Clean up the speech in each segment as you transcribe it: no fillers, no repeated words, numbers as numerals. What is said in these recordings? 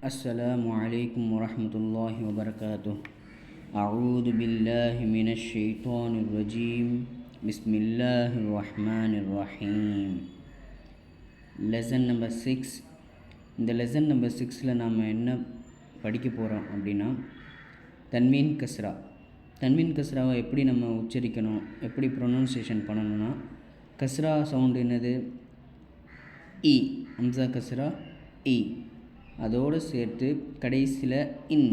السلام عليكم ورحمة الله وبركاته. أعوذ بالله من الشيطان الرجيم. بسم الله الرحمن الرحيم. Lesson number 6. இந்த lesson number 6ல் நாம் என்ன படிக்க போகிறோம் அப்படின்னா தன்வீன் கஸ்ரா. தன்வீன் கஸ்ராவை எப்படி நம்ம உச்சரிக்கணும், எப்படி ப்ரொனவுன்சியேஷன் பண்ணணும்னா, கஸ்ரா சவுண்டு என்னது? இ. ஹம்சா கஸ்ரா இ. அதோடு சேர்த்து கடைசியில் இன்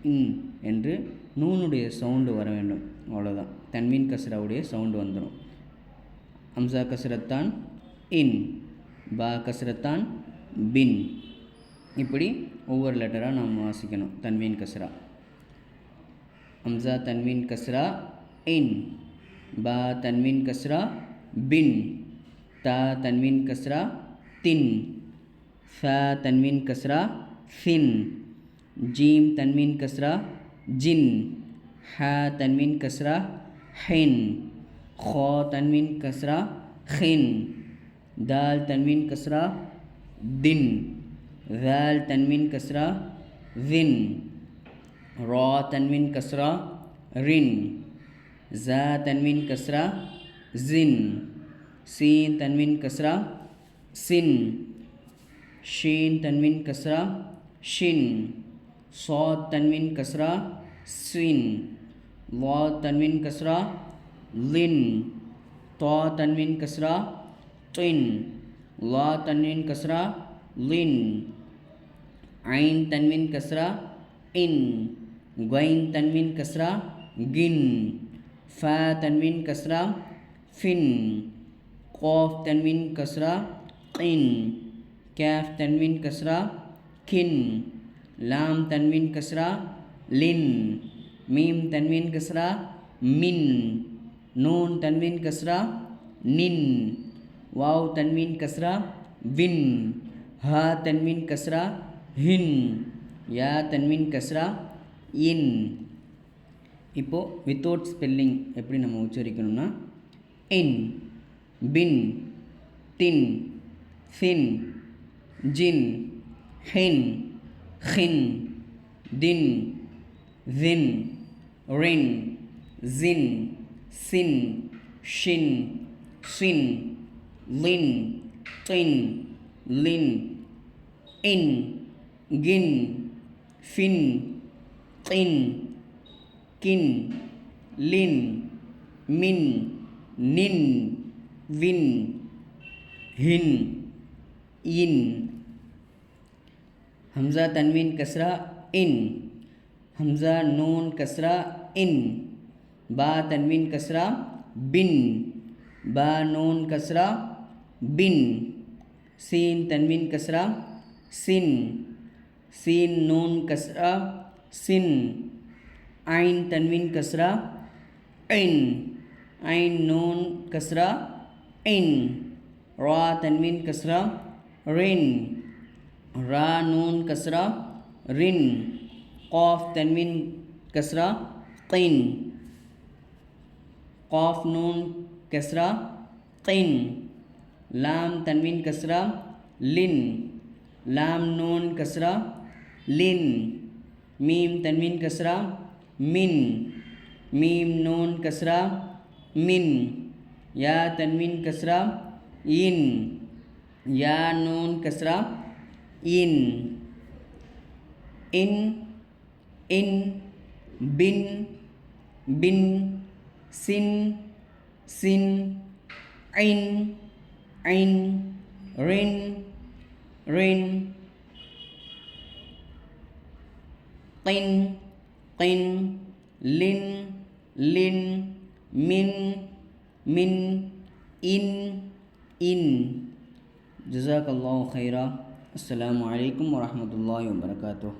இன் என்று நூனுடைய சவுண்டு வர வேண்டும். அவ்வளோதான், தன்வீன் கஸ்ராவுடைய சவுண்டு வந்துடும். ஹம்சா கஸ்ரத்தான் இன், பா கஸ்ரத்தான் பின். இப்படி ஒவ்வொரு லெட்டராக நாம் வாசிக்கணும். தன்வீன் கஸ்ரா. ஹம்சா தன்வீன் கஸ்ரா இன், பா தன்வீன் கஸ்ரா பின், தா தன்வீன் கஸ்ரா தின், ஃபா தன்வீன் கஸ்ரா ஃபின், ஜீம் தன்வீன் கஸ்ரா ஜின், ஹா தன்வீன் கஸ்ரா ஹின், ஹா தன்வீன் கஸ்ரா ஹின், தால் தன்வீன் கஸ்ரா தின், ذال தன்வீன் கஸ்ரா வின், ரா தன்வீன் கஸ்ரா ரின், ஜா தன்வீன் கஸ்ரா ஜின், சீன் தன்வீன் கஸ்ரா சின், ஷீன் தன்வீன் கஸ்ரா ஷின், சாத் தன்வீன் கஸ்ரா ஸ்வின், வா தன்வீன் கஸ்ரா லின், தா தன்வீன் கஸ்ரா தின், லா தன்வீன் கஸ்ரா லின், ஐன் தன்வீன் கஸ்ரா இன், கைன் தன்வீன் கஸ்ரா கின், ஃபா தன்வீன் கஸ்ரா ஃபின், காஃப் தன்வீன் கஸ்ரா கின், கேஃப் தன்வீன் கஸ்ரா கின், லாம் தன்வீன் கஸ்ரா லின், மீம் தன்வீன் கஸ்ரா மின், நூன் தன்வீன் கஸ்ரா நின், வாவ் தன்வீன் கஸ்ரா வின், ஹா தன்வீன் கஸ்ரா ஹின், யா தன்வீன் கஸ்ரா இன். இப்போது வித்தவுட் ஸ்பெல்லிங் எப்படி நம்ம உச்சரிக்கணும்னா, இன், பின், தின், ஃபின், ஜின், ஹின், ஹின், தின், வின், ரின், ஜின், சின், ஷின், ஷின், லின், தின், லின், இன், கின், ஃபின், தின், கின், லின், மின், நின், வின், ஹின், இன். ஹம்சா தன்வீன் கஸ்ரா இன், ஹம்சா நூன் கஸ்ரா இன், பா தன்வீன் கஸ்ரா பின், பா நூன் கஸ்ரா பின், சீன் தன்வீன் கஸ்ரா சின், சீன் நூன் கஸ்ரா சின், ஐன் தன்வீன் கஸ்ரா இன், ஐன் நூன் கஸ்ரா இன், ரா தன்வீன் கஸ்ரா ரின், ரா நூன் கஸ்ரா ரின், காஃப் தன்வீன் கஸ்ரா கின், காஃப் நூன் கஸ்ரா கின், லாம் தன்வீன் கஸ்ரா லின், லாம் நூன் கஸ்ரா லின், மீம் தன்வீன் கஸ்ரா மின், மீம் நூன் கஸ்ரா மின், யா தன்வீன் கஸ்ரா இன், யா நூன் கஸ்ரா இன். இன், இன், பின், பின், சின், சின், ஐன், ஐன், ரின், ரின், கின், கின், லின், லின், மின், மின், இன், இன். ஜஸாக்கல்லாஹு கைரா. அஸ்ஸலாமு அலைக்கும் வரஹ்மத்துல்லாஹி வபரகாத்துஹு.